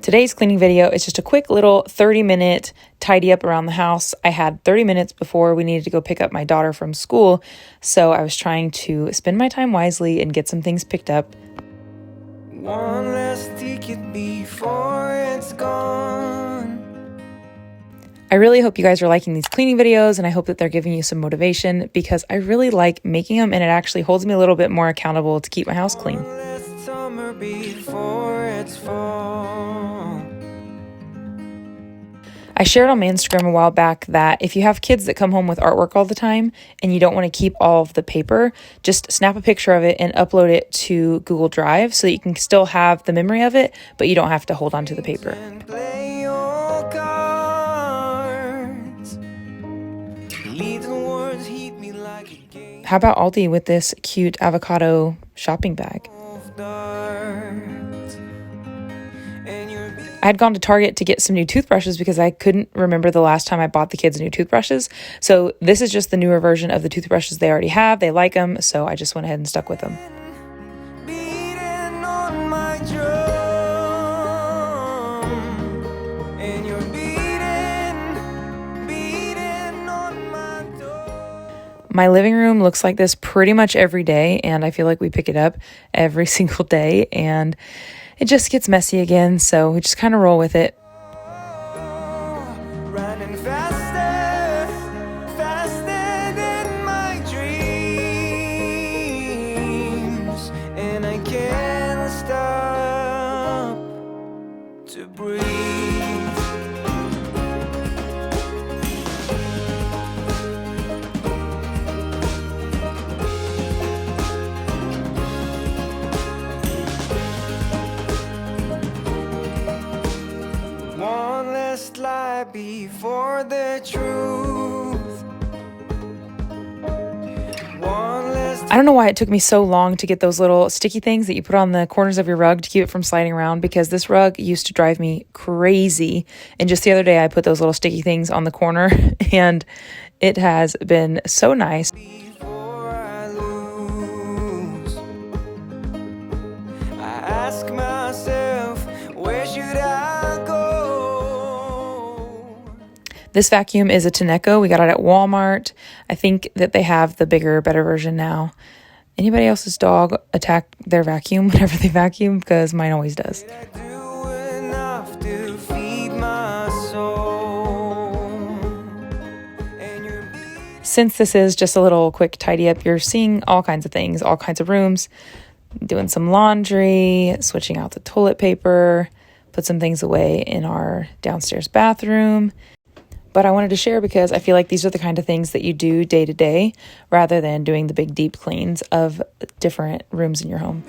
Today's cleaning video is just a quick little 30-minute tidy up around the house. I had 30 minutes before we needed to go pick up my daughter from school, so I was trying to spend my time wisely and get some things picked up. One less ticket before it's gone. I really hope you guys are liking these cleaning videos, and I hope that they're giving you some motivation because I really like making them, and it actually holds me a little bit more accountable to keep my house clean. I shared on my Instagram a while back that if you have kids that come home with artwork all the time and you don't want to keep all of the paper, just snap a picture of it and upload it to Google Drive so that you can still have the memory of it, but you don't have to hold on to the paper. How about Aldi with this cute avocado shopping bag? I had gone to Target to get some new toothbrushes because I couldn't remember the last time I bought the kids new toothbrushes. So this is just the newer version of the toothbrushes they already have. They like them, so I just went ahead and stuck with them. My living room looks like this pretty much every day, and I feel like we pick it up every single day, and it just gets messy again, so we just kind of roll with it. Running faster, faster than my dreams, and I can't stop to breathe. Lie before the truth. I don't know why it took me so long to get those little sticky things that you put on the corners of your rug to keep it from sliding around, because this rug used to drive me crazy. And just the other day I put those little sticky things on the corner and it has been so nice. I ask myself, where should I go? This vacuum is a Tenneco. We got it at Walmart. I think that they have the bigger, better version now. Anybody else's dog attack their vacuum whenever they vacuum? Because mine always does. Since this is just a little quick tidy up, you're seeing all kinds of things, all kinds of rooms, doing some laundry, switching out the toilet paper, put some things away in our downstairs bathroom. But I wanted to share because I feel like these are the kind of things that you do day to day rather than doing the big deep cleans of different rooms in your home.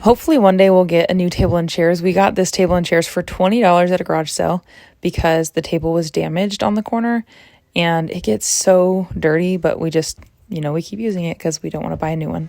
Hopefully one day we'll get a new table and chairs. We got this table and chairs for $20 at a garage sale because the table was damaged on the corner and it gets so dirty, but we just, we keep using it because we don't want to buy a new one.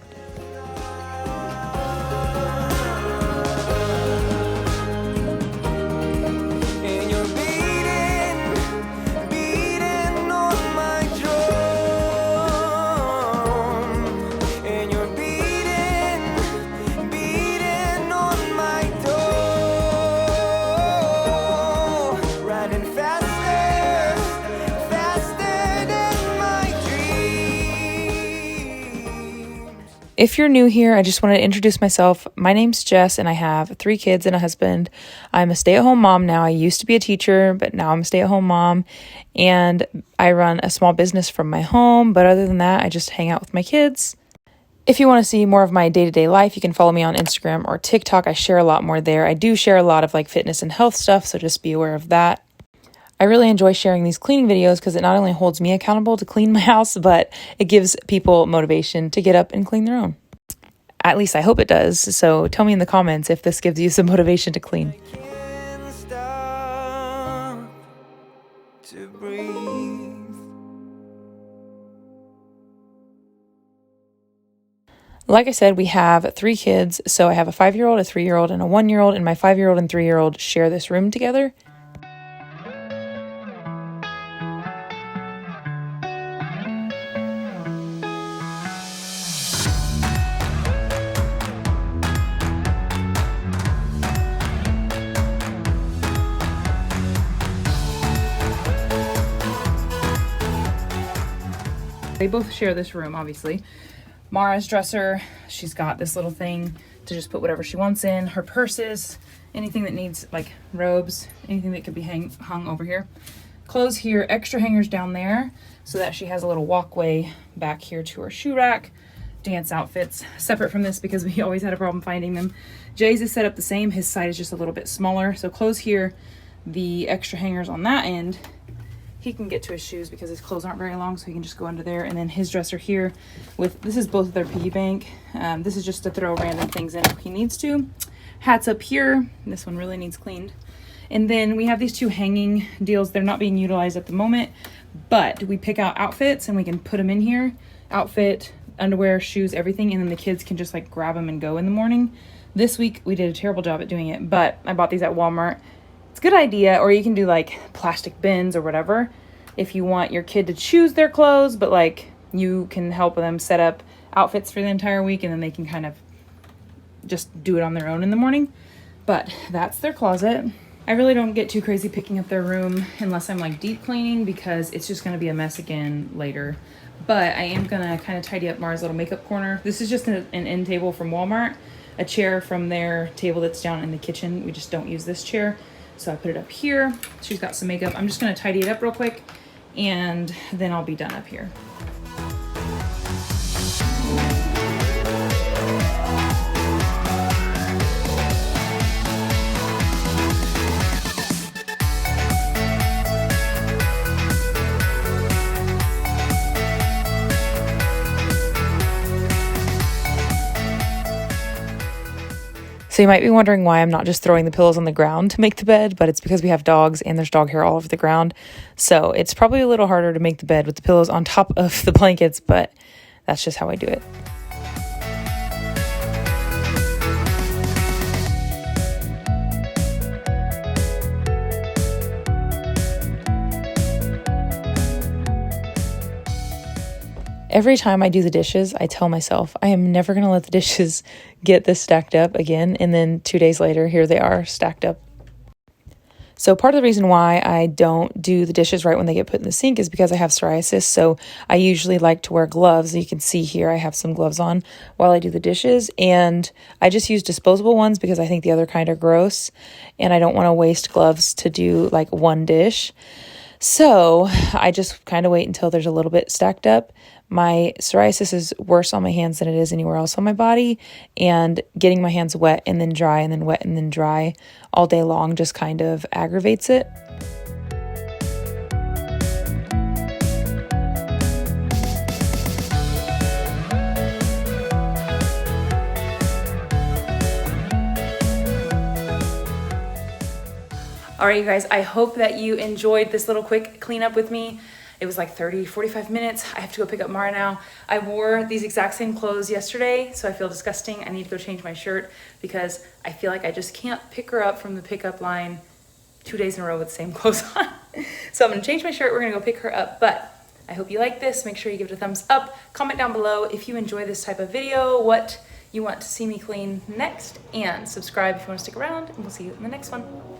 If you're new here, I just wanted to introduce myself. My name's Jess, and I have 3 kids and a husband. I'm a stay-at-home mom now. I used to be a teacher, but now I'm a stay-at-home mom, and I run a small business from my home. But other than that, I just hang out with my kids. If you want to see more of my day-to-day life, you can follow me on Instagram or TikTok. I share a lot more there. I do share a lot of fitness and health stuff, so just be aware of that. I really enjoy sharing these cleaning videos because it not only holds me accountable to clean my house, but it gives people motivation to get up and clean their own. At least I hope it does. So tell me in the comments if this gives you some motivation to clean. To breathe. Like I said, we have 3 kids. So I have a 5-year-old, a 3-year-old, and a 1-year-old, and my 5-year-old and 3-year-old share this room together. They both share this room, obviously. Mara's dresser, she's got this little thing to just put whatever she wants in. Her purses, anything that needs, like robes, anything that could be hung over here. Clothes here, extra hangers down there so that she has a little walkway back here to her shoe rack. Dance outfits, separate from this because we always had a problem finding them. Jay's is set up the same. His side is just a little bit smaller. So clothes here, the extra hangers on that end. He can get to his shoes because his clothes aren't very long, so he can just go under there. And then his dresser here with, this is both of their piggy bank. This is just to throw random things in if he needs to. Hats up here. This one really needs cleaned. And then we have these 2 hanging deals. They're not being utilized at the moment, but we pick out outfits and we can put them in here. Outfit, underwear, shoes, everything. And then the kids can just like grab them and go in the morning. This week we did a terrible job at doing it, but I bought these at Walmart. It's a good idea, or you can do like plastic bins or whatever if you want your kid to choose their clothes, but like you can help them set up outfits for the entire week and then they can kind of just do it on their own in the morning. But that's their closet. I really don't get too crazy picking up their room unless I'm like deep cleaning because it's just going to be a mess again later. But I am going to kind of tidy up Mara's little makeup corner. This is just an end table from Walmart, a chair from their table that's down in the kitchen. We just don't use this chair. So I put it up here. She's got some makeup. I'm just gonna tidy it up real quick and then I'll be done up here. So you might be wondering why I'm not just throwing the pillows on the ground to make the bed, but it's because we have dogs and there's dog hair all over the ground. So it's probably a little harder to make the bed with the pillows on top of the blankets, but that's just how I do it. Every time I do the dishes, I tell myself, I am never going to let the dishes get this stacked up again. And then 2 days later, here they are stacked up. So part of the reason why I don't do the dishes right when they get put in the sink is because I have psoriasis. So I usually like to wear gloves. You can see here I have some gloves on while I do the dishes. And I just use disposable ones because I think the other kind are gross. And I don't want to waste gloves to do like one dish. So I just kind of wait until there's a little bit stacked up. My psoriasis is worse on my hands than it is anywhere else on my body, and getting my hands wet and then dry and then wet and then dry all day long just kind of aggravates it. All right, you guys, I hope that you enjoyed this little quick cleanup with me. It was like 45 minutes. I have to go pick up Mara now. I wore these exact same clothes yesterday, so I feel disgusting. I need to go change my shirt because I feel like I just can't pick her up from the pickup line 2 days in a row with the same clothes on. So I'm gonna change my shirt. We're gonna go pick her up, but I hope you like this. Make sure you give it a thumbs up. Comment down below if you enjoy this type of video, what you want to see me clean next, and subscribe if you want to stick around, and we'll see you in the next one.